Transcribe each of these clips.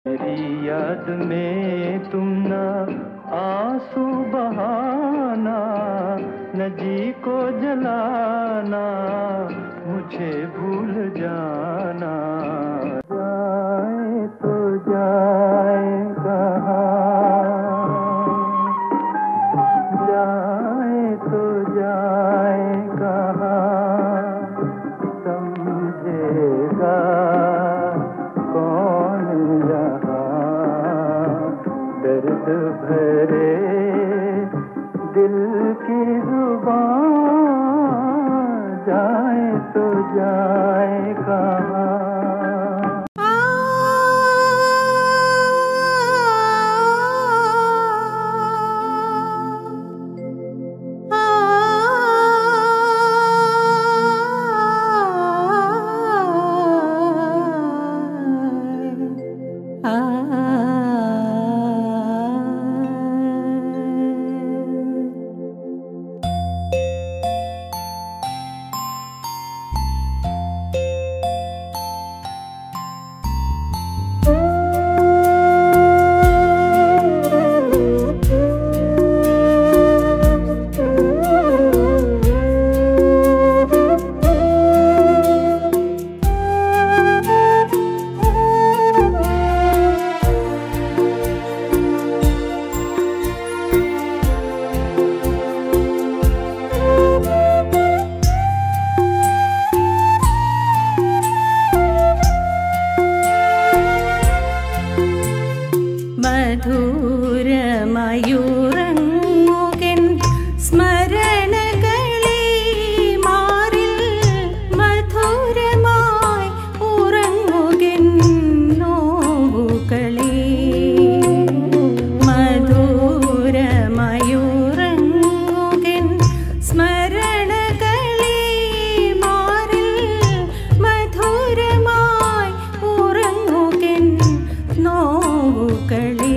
मेरी याद में तुम ना आंसू बहाना, न जी को जलाना, मुझे भूल जाना। जाए तो जाए कहाँ, जाए तो जाए कहाँ, समझेगा कौन यहाँ। दर्द भरे दिल की जुबान, जाए तो जाए कहाँ। മധുരമയൂറങ്ങുകിൻ സ്മരണകളെ മാറിൽ മധുരമായി ഉറങ്ങുകിൻ നോവുകളെ. മധുരമയൂറങ്ങുകിൻ സ്മരണകളെ മാറിൽ മധുരമായി ഉറങ്ങുകിൻ നോവുകളെ.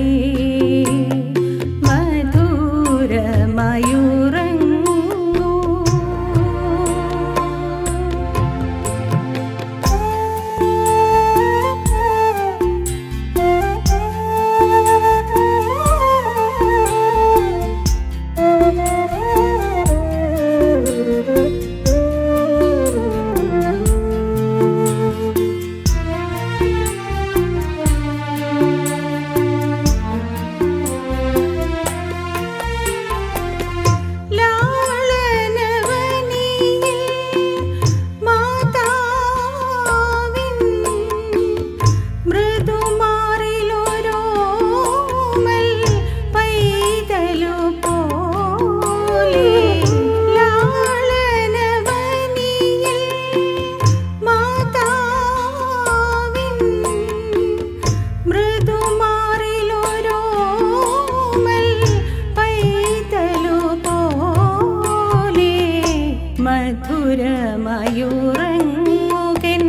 മധുരമയൂറങ്ങുകിൻ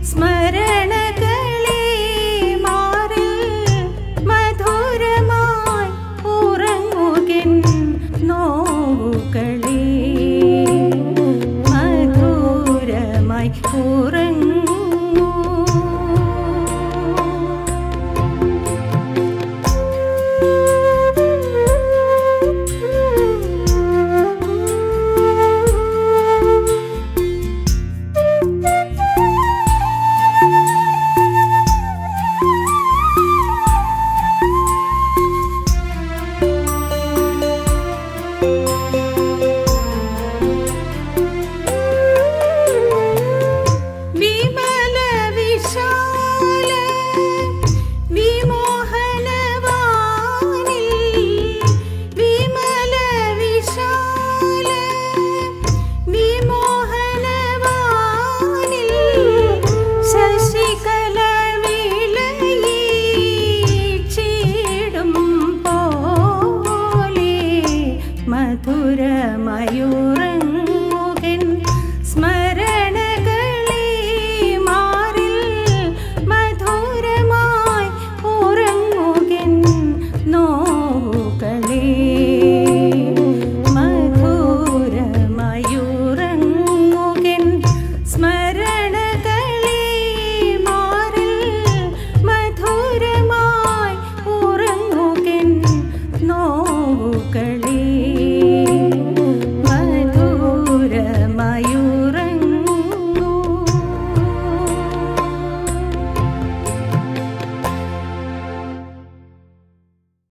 സ്മരണകളെ മാറിൽ മധുരമായി ഉറങ്ങുകിൻ നോവുകളെ. മധുരമായി ഉറങ്ങൂ. നോവുകളെ